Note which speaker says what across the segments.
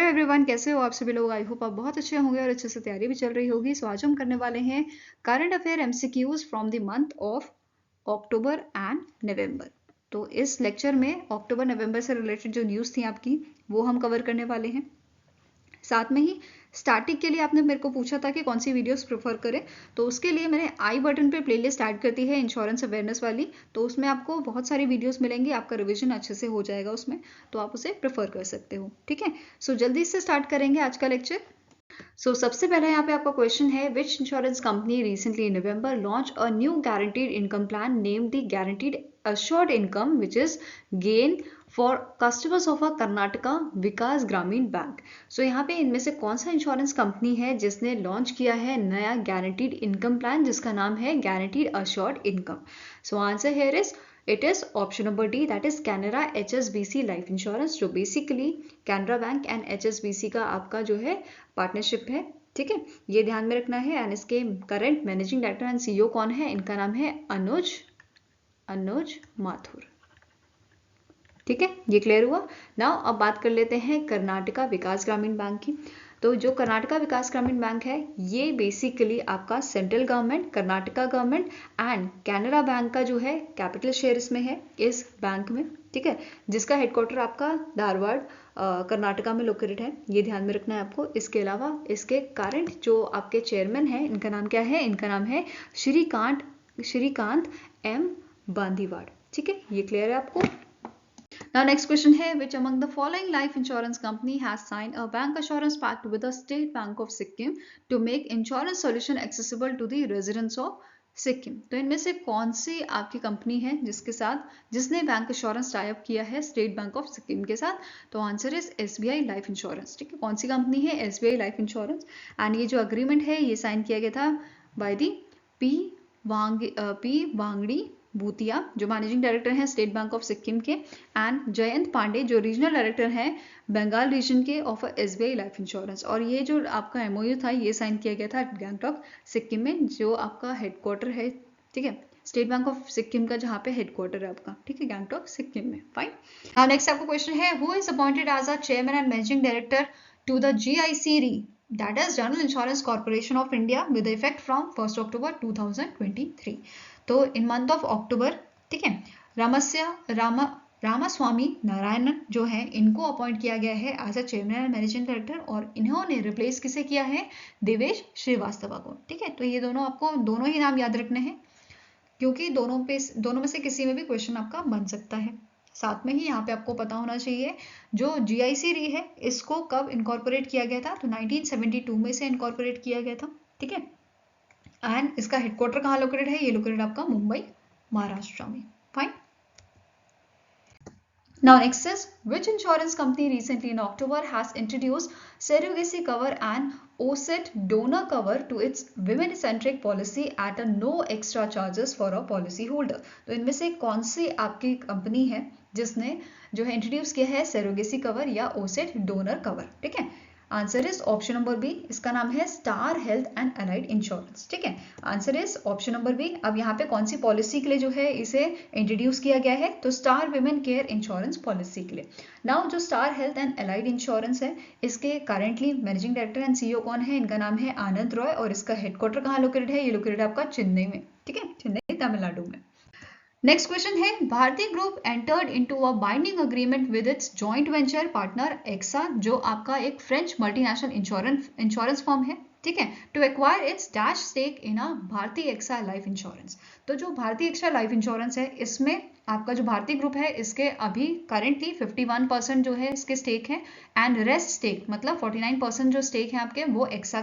Speaker 1: Everyone, कैसे हो आप सभी लोग। आई होप आप बहुत अच्छे होंगे और अच्छे से तैयारी भी चल रही होगी। सो आज हम करने वाले हैं current affair MCQs from the month of October and November. तो इस लेक्चर में अक्टूबर नवंबर से रिलेटेड जो न्यूज़ थी आपकी वो हम कवर करने वाले हैं। साथ में ही स्टार्टिंग के लिए आपने मेरे को पूछा था कि कौन सी वीडियोस प्रेफर करें, तो उसके लिए मैंने आई बटन पे प्लेलिस्ट ऐड कर दी है इंश्योरेंस अवेयरनेस वाली। तो उसमें आपको बहुत सारी वीडियोस मिलेंगी, आपका रिवीजन अच्छे से हो जाएगा उसमें, तो आप उसे प्रेफर कर सकते हो। ठीक है, सो जल्दी से स्टार्ट करेंगे आज का लेक्चर। सबसे पहले यहाँ पे आपका क्वेश्चन है, which insurance company recently in November launch a new guaranteed income plan named the guaranteed assured income which is gain for customers of a Karnataka Vikas Grameen Bank. यहाँ पे इनमें से कौन सा इंश्योरेंस कंपनी है जिसने लॉन्च किया है नया गारंटीड इनकम प्लान जिसका नाम है guaranteed assured income. Answer here is it is option number D, that is Canara HSBC Life Insurance, जो basically Canara Bank and HSBC का आपका जो है पार्टनरशिप है। ठीक है, ये ध्यान में रखना है। एंड इसके current managing director and CEO कौन है, इनका नाम है अनुज माथुर। ठीक है, ये क्लियर हुआ। नाउ अब बात कर लेते हैं कर्नाटका विकास ग्रामीण बैंक की। तो जो कर्नाटका विकास ग्रामीण बैंक है ये बेसिकली आपका central government, Karnataka government and Canara bank का जो है कैपिटल शेयर इसमें है इस बैंक में। ठीक है, जिसका हेडक्वार्टर आपका धारवाड़ कर्नाटका में लोकेटेड है, ये ध्यान में रखना है आपको। इसके अलावा इसके करंट जो आपके चेयरमैन हैं, इनका नाम क्या है, इनका नाम है श्रीकांत M बांदीवाड़। ठीक है, ये क्लियर है आपको। Now next question है, which among the following life insurance company has signed a bank assurance pact with the State Bank of Sikkim to make insurance solution accessible to the residents of Sikkim. तो इनमें से कौन सी आपकी company है जिसने bank insurance tie up किया है state bank of Sikkim के साथ। तो answer is SBI life insurance. ठीक है, कौन सी कंपनी है, SBI लाइफ इंश्योरेंस। एंड ये जो अग्रीमेंट है ये साइन किया गया था बाय दी पी वांगड़ी भूतिया, जो मैनेजिंग डायरेक्टर हैं स्टेट बैंक ऑफ सिक्किम के, एंड जयंत पांडे, जो रीजनल डायरेक्टर हैं बंगाल रीजन के ऑफ SBI लाइफ इंश्योरेंस। और ये जो आपका MOU था ये साइन किया गया था गैंगटॉक सिक्किम में, जो आपका हेडक्वार्टर है। ठीक है, स्टेट बैंक ऑफ सिक्किम का जहाँ पे हेडक्वार्टर है आपका। ठीक है, गैंगटॉक सिक्किम में। फाइन। नाउ नेक्स्ट आपका क्वेश्चन है, who is appointed as a chairman and managing director to the GIC that is General Insurance Corporation of India with effect from 1st October 2023। तो इन मंथ ऑफ अक्टूबर, ठीक है, रामास्वामी नारायणन जो है इनको appoint किया गया है as a chairman and managing director, और इन्होंने रिप्लेस किसे किया है, देवेश श्रीवास्तव को। ठीक है, तो ये दोनों ही नाम याद रखने हैं, क्योंकि दोनों में से किसी में भी क्वेश्चन आपका बन सकता है। साथ में ही यहाँ पे आपको पता होना चाहिए जो GIC है इसको कब इनकॉर्पोरेट किया गया था, तो 1972 में से इनकॉर्पोरेट किया गया था। ठीक है, एंड इसका हेडक्वार्टर कहाँ लोकेटेड है, ये लोकेटेड आपका मुंबई महाराष्ट्र में। Fine. Now next is, which insurance company recently in October has introduced surrogacy cover and OSET donor cover to its women-centric policy at a no extra charges for a policy holder। तो इनमें से कौन सी आपकी company है जिसने जो है introduce किया है surrogacy कवर या OSET डोनर कवर। ठीक है, answer is option number B, इसका नाम है star health and allied insurance. ठीक है, answer is option number B. अब यहाँ पे कौन सी पॉलिसी के लिए जो है इसे इंट्रोड्यूस किया गया है, तो star women care insurance policy के लिए। नाउ जो star health and allied insurance है इसके currently managing director and CEO कौन है, इनका नाम है आनंद रॉय, और इसका हेडक्वार्टर कहाँ लोकेटेड है, ये लोकेटेड आपका चेन्नई में। ठीक है, चेन्नई तमिलनाडु में। नेक्स्ट क्वेश्चन है, Bharti group entered into a binding agreement with its joint venture partner AXA, जो आपका एक फ्रेंच मल्टीनेशनल इंश्योरेंस फर्म है। ठीक है, to acquire its dash stake in a Bhartiya AXA life insurance. तो जो भारतीय एक्सा लाइफ इंश्योरेंस है इसमें आपका जो भारतीय ग्रुप है इसके अभी करेंटली 51% जो है इसके स्टेक है, एंड रेस्ट स्टेक मतलब 49% जो स्टेक है आपके वो एक्सा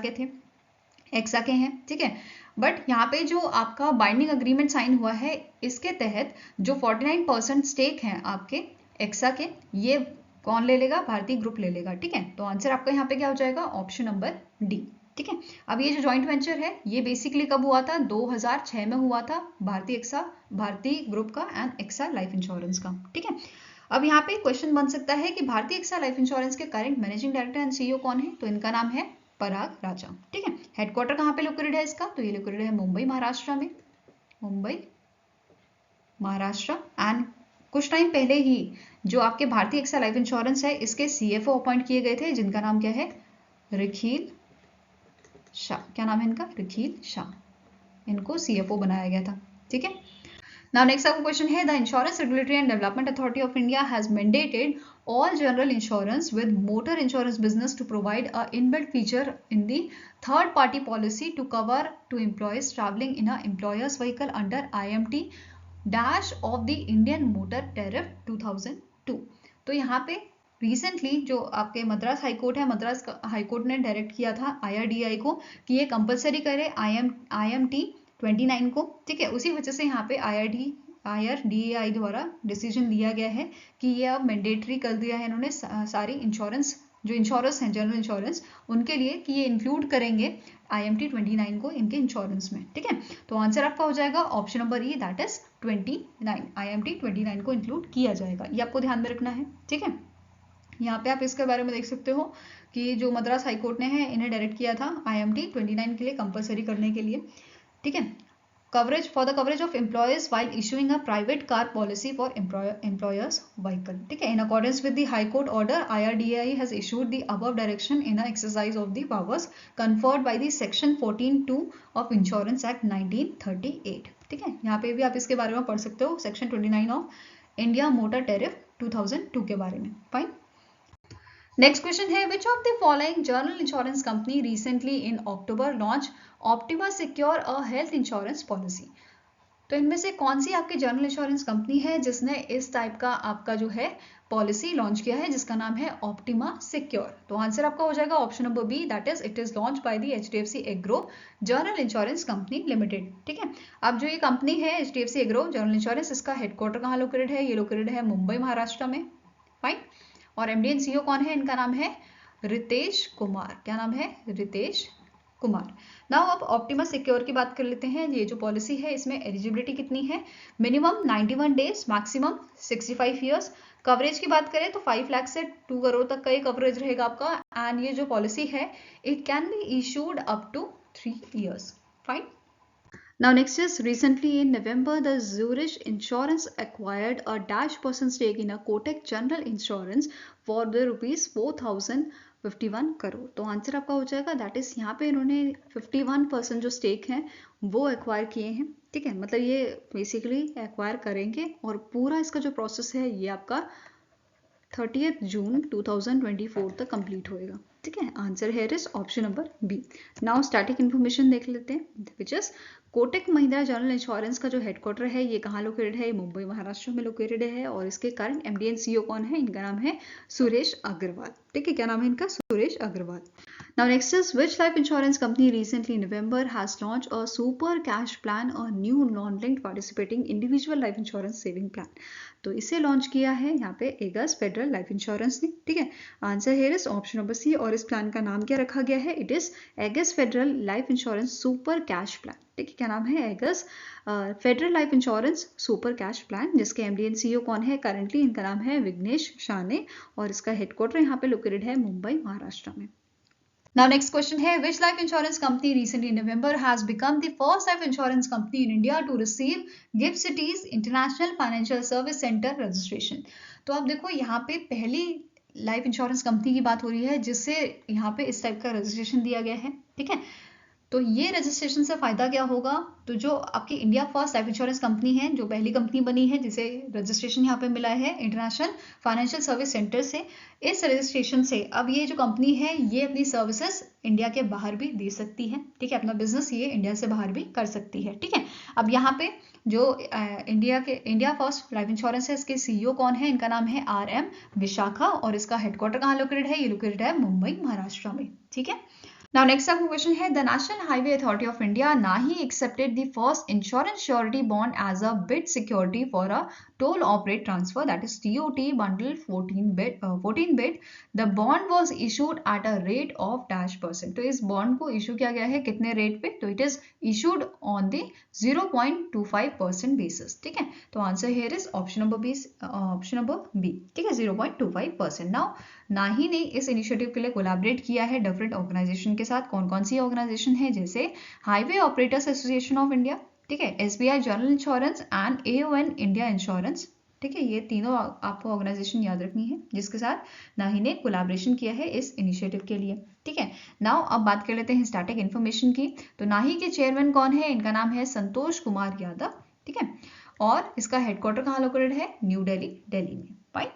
Speaker 1: के हैं। ठीक है, बट यहाँ पे जो आपका बाइंडिंग अग्रीमेंट साइन हुआ है इसके तहत जो 49% स्टेक हैं आपके एक्सा के, ये कौन ले लेगा, भारतीय ग्रुप ले लेगा। ठीक है, तो आंसर आपका यहाँ पे क्या हो जाएगा, ऑप्शन नंबर डी। ठीक है, अब ये जो जॉइंट वेंचर है ये बेसिकली कब हुआ था, 2006 में हुआ था, भारतीय ग्रुप का एंड एक्सा लाइफ इंश्योरेंस का। ठीक है, अब यहाँ पे क्वेश्चन बन सकता है कि भारतीय एक्सा लाइफ इंश्योरेंस के current managing director and CEO कौन है, तो इनका नाम है पराग राजा। ठीक है, हेडक्वार्टर कहाँ पे लोकेटेड है इसका, तो ये लोकेटेड है मुंबई महाराष्ट्र में, मुंबई महाराष्ट्र, एंड कुछ टाइम पहले ही जो आपके भारतीय एक्सा लाइफ इंश्योरेंस है इसके CFO अपॉइंट किए गए थे, जिनका नाम क्या है, रिखिल शाह। क्या नाम है इनका, रिखिल शाह। इनको CFO बनाया गया था, ठीक है। Now next आपका क्वेश्चन है, the insurance regulatory and development authority of India has mandated all general insurance with motor insurance business to provide a inbuilt feature in the third party policy to cover to employees traveling in a employer's vehicle under IMT dash of the Indian Motor Tariff 2002। तो यहाँ पे recently जो आपके Madras high court है, Madras high court ने direct किया था IRDAI को कि ये कंपलसरी करे IMT 29 को, ठीक है। उसी वजह से यहाँ पे IRDAI द्वारा डिसीजन लिया गया है कि ये अब मैंडेटरी कर दिया है इन्होंने सारी इंश्योरेंस, जो इंश्योरेंस हैं जनरल इंश्योरेंस, उनके लिए कि ये इंक्लूड करेंगे IMT 29 को इनके इंश्योरेंस में, ठीक है। तो आंसर आपका हो जाएगा option number E, that is 29, IMT 29 को इंक्लूड किया जाएगा। ये आपको ध्यान में रखना है, ठीक है। यहाँ पे आप इसके बारे में देख सकते हो कि जो मद्रास हाईकोर्ट ने है इन्हें डायरेक्ट किया था IMT 29 के लिए कंपलसरी करने के लिए, ठीक है। Coverage for the coverage of employees while issuing a private car policy for employers vehicle, ठीक है। In accordance with the High Court order, IRDAI has issued the above direction in an exercise of the powers conferred by the Section 14(2) of Insurance Act 1938, ठीक है। यहाँ पे भी आप इसके बारे में पढ़ सकते हो, Section 29 of India motor tariff 2002 के बारे में। फाइन। नेक्स्ट क्वेश्चन है, which of the following journal insurance company recently in October launch optima secure a health insurance policy. तो इनमें से कौन सी आपकी जर्नल इंश्योरेंस कंपनी है जिसने इस टाइप का आपका जो है पॉलिसी लॉन्च किया है, जिसका नाम है ऑप्टिमा सिक्योर। तो आंसर आपका हो जाएगा option number B, that is it is launch by the HDFC एग्रो जर्नल इंश्योरेंस कंपनी लिमिटेड, ठीक है। अब जो ये कंपनी है HDFC एग्रो जर्नल इंश्योरेंस, इसका हेडक्वार्टर कहाँ लोकेटेड है, ये लोकेटेड है मुंबई महाराष्ट्र में। फाइन। और MD एंड CEO कौन है, इनका नाम है रितेश कुमार। क्या नाम है, रितेश कुमार। नाउ अब ऑप्टिमा सिक्योर की बात कर लेते हैं। ये जो पॉलिसी है इसमें एलिजिबिलिटी कितनी है, minimum 91 days, maximum 65 years. Coverage की बात करें तो 5 लाख से 2 करोड़ तक का ये कवरेज रहेगा आपका। एंड ये जो पॉलिसी है it can be issued up to 3 years. Fine. Now next is, recently in November the Zurich Insurance acquired a -% stake in a Kotak General Insurance for the rupees 4051 crore. तो answer आपका हो जाएगा that is, यहाँ पे इन्होंने 51% जो stake है वो एक्वायर किए हैं, ठीक है। मतलब ये बेसिकली एक्वायर करेंगे और पूरा इसका जो प्रोसेस है ये आपका 30 जून 2024 तक कंप्लीट होएगा, ठीक है। Answer here is option number B. Now static information देख लेते हैं, which is Kotak Mahindra general insurance का जो हेडक्वार्टर है ये कहाँ लोकेटेड है, मुंबई महाराष्ट्र में लोकेटेड है। और इसके करंट MD एंड CEO कौन है, इनका नाम है सुरेश अग्रवाल, ठीक है। क्या नाम है इनका, Suresh Agarwal. Now next is, which life insurance company recently in November has launched a super cash plan, a new non-linked participating individual life insurance saving plan। तो इसे लॉन्च किया है यहाँ पे एगस फेडरल लाइफ इंश्योरेंस ने, ठीक है। Answer here is option number C. और इस प्लान का नाम क्या रखा गया है, it is Ageas Federal Life Insurance Super Cash Plan, ठीक है। क्या नाम है, Ageas Federal Life Insurance Super Cash Plan, जिसके MD एंड CEO कौन है करंटली, इनका नाम है विघ्नेश शाने। और इसका हेडक्वार्टर यहाँ पे लोकेटेड है मुंबई महाराष्ट्र में। Now next question है, which life insurance company recently in November has become the first life insurance company in India to receive GIFT City's International Financial Service Center registration। तो आप देखो यहाँ पे पहली लाइफ इंश्योरेंस कंपनी की बात हो रही है जिससे यहाँ पे इस टाइप का रजिस्ट्रेशन दिया गया है, ठीक है। तो ये रजिस्ट्रेशन से फायदा क्या होगा, तो जो आपकी India first life insurance company है, जो पहली कंपनी बनी है जिसे रजिस्ट्रेशन यहाँ पे मिला है इंटरनेशनल फाइनेंशियल सर्विस सेंटर से, इस रजिस्ट्रेशन से अब ये जो कंपनी है ये अपनी सर्विसेज इंडिया के बाहर भी दे सकती है, ठीक है। अपना बिजनेस ये इंडिया से बाहर भी कर सकती है, ठीक है। अब यहाँ पे जो इंडिया फर्स्ट लाइफ इंश्योरेंस है, इसके CEO कौन है, इनका नाम है RM विशाखा। और इसका हेडक्वार्टर कहाँ लोकेटेड है, ये लोकेटेड है मुंबई महाराष्ट्र में, ठीक है। Now next आपका क्वेश्चन है, the National Highway Authority of India नाही accepted the first insurance surety bond as a bid security for a toll operate transfer, that is TOT bundle 14 bid. The bond was issued at a rate of -%। तो इस bond को issue किया गया है कितने rate पे, तो it is issued on the 0.25% basis, ठीक है। तो answer here is option number B, ठीक है, 0.25%। नाउ नाही ने इस इनिशिएटिव के लिए कोलैबोरेट किया है डिफरेंट ऑर्गेनाइजेशन के साथ। कौन कौन सी ऑर्गेनाइजेशन है, जैसे highway operators association of India, ठीक है, SBI general insurance and AON India insurance, ठीक है, ये तीनों आपको ऑर्गेनाइजेशन याद रखनी है जिसके साथ नाही ने कोलैबोरेशन किया है इस इनिशिएटिव के लिए। ठीक है, नाउ अब बात कर लेते हैं स्टैटिक इन्फॉर्मेशन की। तो नाही के चेयरमैन कौन है? इनका नाम है संतोष कुमार यादव। ठीक है, और इसका हेडक्वार्टर कहाँ लोकेटेड है? न्यू दिल्ली, दिल्ली में। फाइन।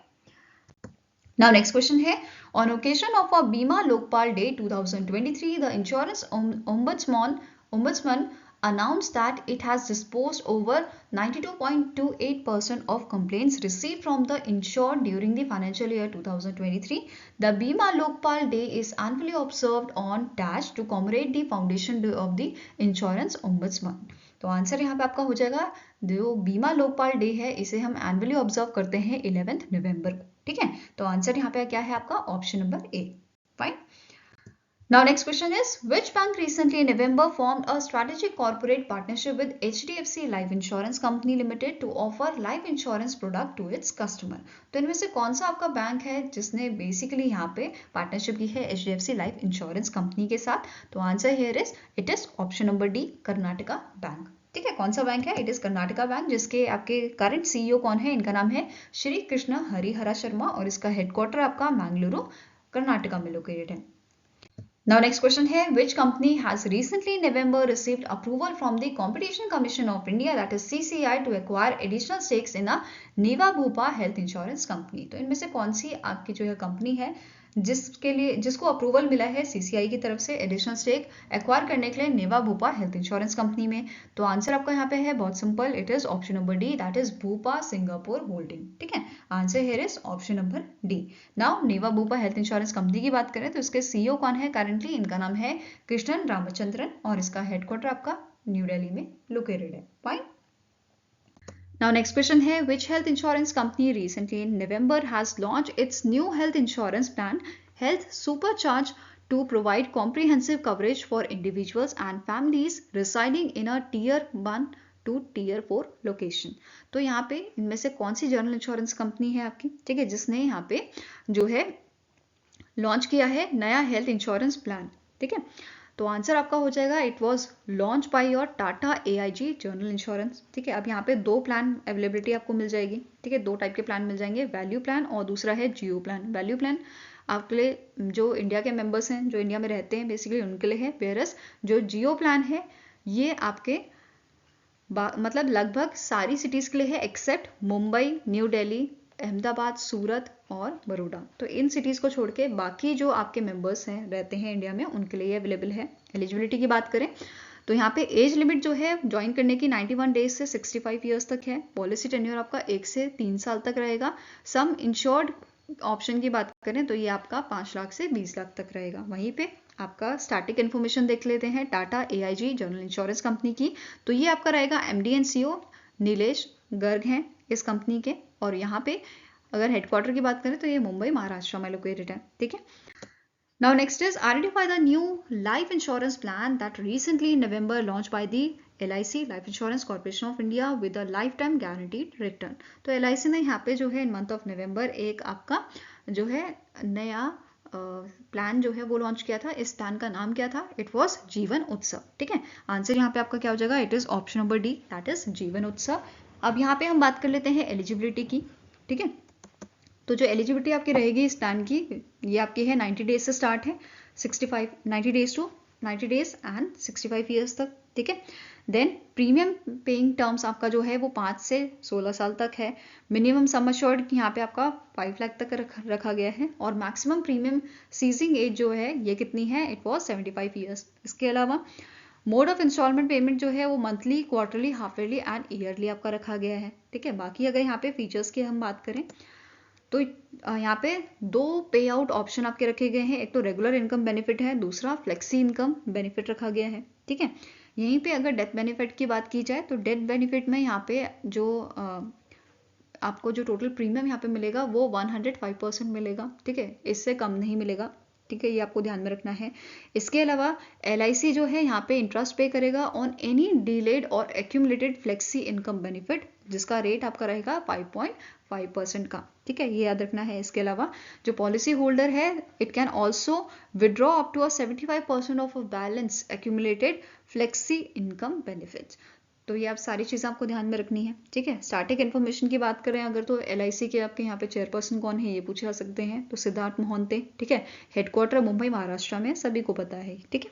Speaker 1: Now next question है, on occasion of a Bima Lokpal Day 2023, the Insurance Ombudsman announced that it has disposed over 92.28% of complaints received from the insured during the financial year 2023. The Bima Lokpal Day is annually observed on dash to commemorate the foundation day of the Insurance Ombudsman. तो answer यहाँ पे आपका हो जाएगा, जो बीमा Lokpal day है इसे हम एनुअली ऑब्जर्व करते हैं 11 नवंबर को। ठीक है, तो आंसर यहाँ पे क्या है आपका? Option number A. Fine. Now next question is, which bank recently in November formed a strategic corporate partnership with HDFC Life Insurance Company Limited to offer life insurance product to its customer? तो इनमें से कौन सा आपका bank है जिसने basically यहाँ पे पार्टनरशिप की है HDFC Life Insurance Company के साथ? तो answer here is, it is option number D, Karnataka bank. ठीक है, कौन सा बैंक है? इट इज कर्नाटका बैंक, जिसके आपके करंट सीईओ कौन है? इनका नाम है श्री कृष्ण हरिहरा शर्मा और इसका हेडक्वार्टर आपका मैंगलुरु, कर्नाटका में लोकेटेड है। Now next question है, which company has recently in November received approval from the Competition Commission of India, that is CCI, to acquire additional stakes in a Niva Bhupa Health Insurance Company? तो इनमें से कौन सी आपकी जो है company है जिसको अप्रूवल मिला है सीसीआई की तरफ से एडिशनल स्टेक एक्वायर करने के लिए Niva Bupa Health Insurance company में? तो आंसर आपका यहाँ पे है बहुत simple, it is option number D, that is Bupa Singapore Holding. ठीक है, answer here is option number D. Now Niva Bupa Health Insurance company की बात करें तो इसके सीईओ कौन है करंटली? इनका नाम है कृष्णन रामचंद्रन और इसका हेडक्वार्टर आपका न्यू दिल्ली में लोकेटेड है। फाइन। Now next question है, which health insurance company recently in November has launched its new health insurance plan, Health Supercharge, to provide comprehensive coverage for individuals and families residing in a Tier 1 to Tier 4 location? तो यहाँ पे इनमें से कौन सी general insurance company है आपकी? ठीक है, जिसने यहाँ पे जो है लॉन्च किया है नया हेल्थ इंश्योरेंस प्लान? ठीक है, तो आंसर आपका हो जाएगा, it was launch by your Tata AIG general insurance. ठीक है, अब यहाँ पे दो प्लान अवेलेबिलिटी आपको मिल जाएगी। ठीक है, दो टाइप के प्लान मिल जाएंगे, वैल्यू प्लान और दूसरा है जियो प्लान। वैल्यू प्लान आपके लिए जो इंडिया के मेंबर्स हैं, जो इंडिया में रहते हैं बेसिकली उनके लिए है, वेरस जो जियो प्लान है ये आपके मतलब लगभग सारी सिटीज़ के लिए है एक्सेप्ट मुंबई, न्यू दिल्ली, अहमदाबाद, सूरत और बड़ौदा। तो इन सिटीज़ को छोड़ के बाकी जो आपके मेंबर्स हैं रहते हैं इंडिया में उनके लिए अवेलेबल है। एलिजिबिलिटी की बात करें तो यहाँ पे एज लिमिट जो है ज्वाइन करने की 91 डेज से 65 ईयर्स तक है। पॉलिसी टेन्योर आपका 1 से 3 साल तक रहेगा। सम इंश्योर्ड ऑप्शन की बात करें तो ये आपका 5 लाख से 20 लाख तक रहेगा। वहीं पे आपका स्टैटिक इन्फॉर्मेशन देख लेते हैं Tata AIG general insurance company की। तो ये आपका रहेगा MD and CEO Nilesh Garg हैं इस कंपनी के, और यहाँ पे अगर हेडक्वार्टर की बात करें तो ये मुंबई महाराष्ट्र में लोकेटेड है। ठीक है, now next is identify the new life insurance plan that recently in November launch by the LIC life insurance corporation of India with a life time guaranteed return. तो LIC ने यहाँ पे जो है इन मंथ ऑफ नवंबर एक आपका जो है नया प्लान जो है वो लॉन्च किया था। इस प्लान का नाम क्या था? इट वॉज जीवन उत्सव। ठीक है, आंसर यहाँ पे आपका क्या हो जाएगा? It is option number D, that is जीवन उत्सव। अब यहाँ पे हम बात कर लेते हैं एलिजिबिलिटी की। ठीक है, तो जो एलिजिबिलिटी आपकी रहेगी इस प्लान की, ये आपकी है 90 डेज से स्टार्ट है 90 days to 90 days and 65 years तक। ठीक है, देन प्रीमियम पेइंग टर्म्स आपका जो है वो 5 से 16 साल तक है। मिनिमम सम अश्योर्ड यहाँ पे आपका 5 लाख तक रखा गया है, और मैक्सिमम प्रीमियम सीजिंग एज जो है ये कितनी है? It was 75 years. इसके अलावा मोड ऑफ इंस्टॉलमेंट पेमेंट जो है वो monthly, quarterly, half yearly and yearly आपका रखा गया है। ठीक है, बाकी अगर यहाँ पे फीचर्स की हम बात करें तो यहाँ पे 2 पे आउट ऑप्शन आपके रखे गए हैं। एक तो रेगुलर इनकम बेनिफिट है, दूसरा फ्लेक्सी इनकम बेनिफिट रखा गया है। ठीक है, यहीं पे अगर डेथ बेनिफिट की बात की जाए तो डेथ बेनिफिट में यहाँ पे जो आपको जो टोटल प्रीमियम यहाँ पे मिलेगा वो 105% मिलेगा। ठीक है, इससे कम नहीं मिलेगा। ठीक है, ये आपको ध्यान में रखना है। इसके अलावा LIC जो है यहाँ पे इंटरेस्ट पे करेगा ऑन एनी डिलेड और एक्यूमुलेटेड फ्लेक्सी इनकम बेनिफिट, जिसका रेट आपका रहेगा 5.5% का। ठीक है, ये याद रखना है। इसके अलावा जो पॉलिसी होल्डर है it can also withdraw up to 75% of a balance accumulated flexi income benefits. तो ये आप सारी चीज़ें आपको ध्यान में रखनी है, ठीक है। स्टैटिक इन्फॉर्मेशन की बात करें अगर, तो LIC के आपके यहाँ पे चेयरपर्सन कौन है ये पूछे जा सकते हैं, तो सिद्धार्थ मोहंते, ठीक है। हेडक्वार्टर मुंबई महाराष्ट्र में, सभी को पता है, ठीक है।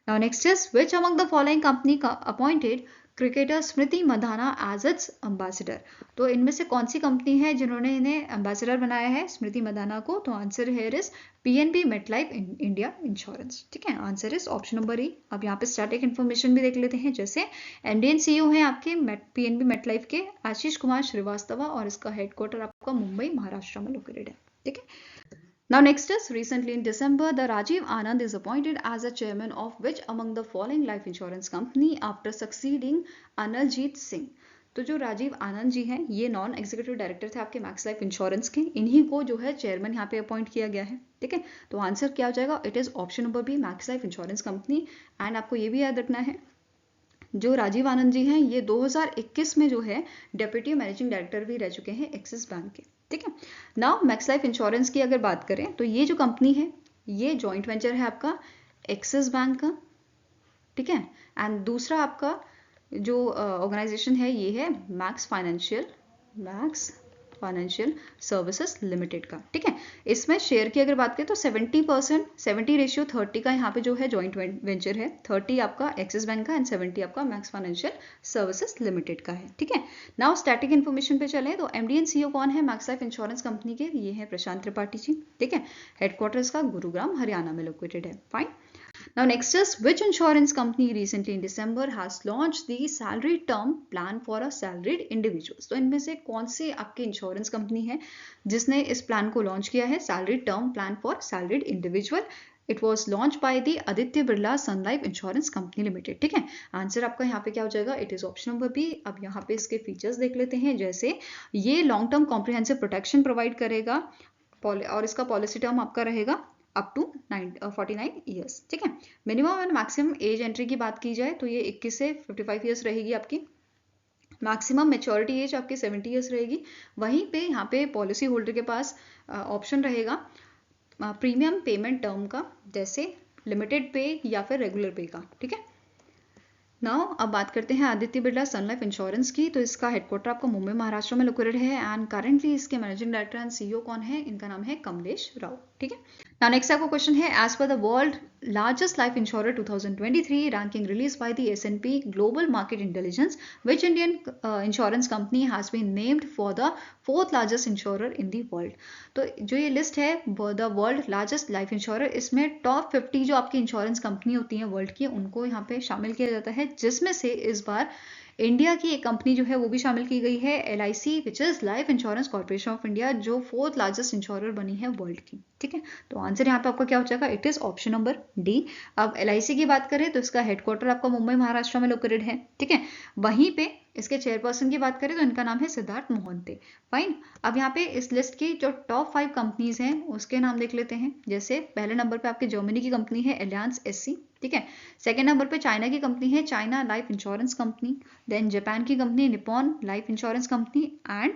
Speaker 1: Now next is, which among the following company appointed cricketer Smriti Mandhana as its ambassador. तो इनमें से कौन सी कंपनी है जिन्होंने इन्हें एम्बेसडर बनाया है स्मृति मंधाना को, तो answer here is PNB MetLife India insurance, ठीक है। आंसर इज ऑप्शन नंबर ई। अब यहाँ पे स्टैटिक इन्फॉर्मेशन भी देख लेते हैं, जैसे MD and CEO हैं आपके PNB मेटलाइफ के आशीष कुमार श्रीवास्तव, और इसका हेडक्वार्टर आपका मुंबई महाराष्ट्र में लोकेटेड है, ठीक है। Now next is, recently in December, the Rajiv Anand is appointed as a chairman of which among the following life insurance company after succeeding Analjeet Singh। तो जो राजीव आनंद जी हैं ये नॉन एग्जीक्यूटिव डायरेक्टर थे आपके मैक्स लाइफ इंश्योरेंस के, इन्हीं को जो है चेयरमैन यहाँ पे अपॉइंट किया गया है, ठीक है। तो आंसर क्या हो जाएगा, it is option number B, Max life insurance company. And आपको ये भी याद रखना है, जो राजीव आनंद जी हैं ये 2021 में जो है डेप्यूटी मैनेजिंग डायरेक्टर भी रह चुके हैं एक्सिस बैंक के, ठीक है। नाउ मैक्स लाइफ इंश्योरेंस की अगर बात करें तो ये जो कंपनी है ये जॉइंट वेंचर है आपका एक्सिस बैंक का, ठीक है। एंड दूसरा आपका जो ऑर्गेनाइजेशन है ये है मैक्स फाइनेंशियल सर्विसेज लिमिटेड का, ठीक है। इसमें शेयर की अगर बात करें तो 70%, 70:30 का यहाँ पे जो है जॉइंट वेंचर है, 30 आपका एक्सिस बैंक का एंड 70 आपका मैक्स फाइनेंशियल सर्विसेज लिमिटेड का है, ठीक है। नाउ स्टैटिक इन्फॉर्मेशन पे चलें तो MD and CEO कौन है मैक्स लाइफ इंश्योरेंस कंपनी के, ये है प्रशांत त्रिपाठी जी, ठीक है। हेडक्वार्टर्स का गुरुग्राम हरियाणा में लोकेटेड है, fine. Now next is, which insurance company recently in December has launched the salary term plan for a salaried individuals। तो इनमें से कौन सी आपकी इंश्योरेंस कंपनी है जिसने इस प्लान को लॉन्च किया है, salary term plan for salaried individual. It was launch by the Aditya Birla sun life insurance company limited, ठीक है। आंसर आपका यहाँ पे क्या हो जाएगा, it is option number B. अब यहाँ पे इसके फीचर्स देख लेते हैं, जैसे ये long term comprehensive protection provide करेगा और इसका पॉलिसी टर्म आपका रहेगा अप टू 49 ईयर्स, ठीक है। Minimum and maximum age entry की बात की जाए तो ये 21 से 55 ईयर्स रहेगी आपकी। मैक्सिमम मेच्योरिटी एज आपकी 70 ईयर्स रहेगी। वहीं पे यहाँ पे पॉलिसी होल्डर के पास ऑप्शन रहेगा प्रीमियम पेमेंट टर्म का, जैसे लिमिटेड पे या फिर रेगुलर पे का, ठीक है। नाउ अब बात करते हैं Aditya Birla sun life insurance की। तो इसका हेडक्वार्टर आपको मुंबई महाराष्ट्र में लोकेटेड है एंड करेंटली इसके मैनेजिंग डायरेक्टर एंड CEO कौन है, इनका नाम है कमलेश राव, ठीक है। नाउ नेक्स्ट आपका क्वेश्चन है, as per the world largest life insurer 2023 ranking release by the S&P global market intelligence, which Indian insurance company has been named for the 4th largest insurer in the world. तो जो ये list है the world largest life insurer, इसमें top 50 जो आपकी insurance company होती है world की उनको यहाँ पे शामिल किया जाता है, जिसमें से इस बार इंडिया की एक कंपनी जो है वो भी शामिल की गई है, LIC which is life insurance corporation of India, जो 4th लार्जेस्ट इंश्योरर बनी है वर्ल्ड की, ठीक है। तो आंसर यहाँ पे आपका क्या हो जाएगा, it is option number D. अब LIC की बात करें तो इसका हेडक्वार्टर आपका मुंबई महाराष्ट्र में लोकेटेड है, ठीक है। वहीं पे इसके चेयरपर्सन की बात करें तो इनका नाम है सिद्धार्थ मोहंते, फाइन। अब यहाँ पे इस लिस्ट की जो टॉप 5 कंपनीज हैं उसके नाम देख लेते हैं, जैसे पहले नंबर पे आपके जर्मनी की कंपनी है एलियांस SC, ठीक है। सेकेंड नंबर पे चाइना की कंपनी है China Life insurance company, then Japan की company Nippon Life insurance company, and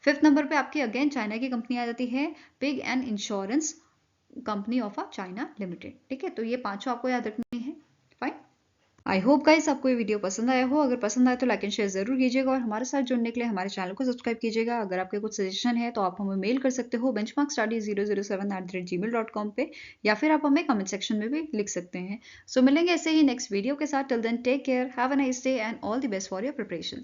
Speaker 1: 5th number पे आपकी अगेन चाइना की कंपनी आ जाती है Ping An Insurance Company of a China Limited, ठीक है। तो ये पांचों आपको याद रखनी है, फाइन। आई होप गाइस आपको ये वीडियो पसंद आया हो। अगर पसंद आए तो लाइक एंड शेयर जरूर कीजिएगा और हमारे साथ जुड़ने के लिए हमारे चैनल को सब्सक्राइब कीजिएगा। अगर आपके कुछ सजेशन है तो आप हमें मेल कर सकते हो benchmarkstudy007@gmail.com पे, या फिर आप हमें कमेंट सेक्शन में भी लिख सकते हैं। सो मिलेंगे ऐसे ही नेक्स्ट वीडियो के साथ। Till then take care, have a nice day and all the best for your preparation.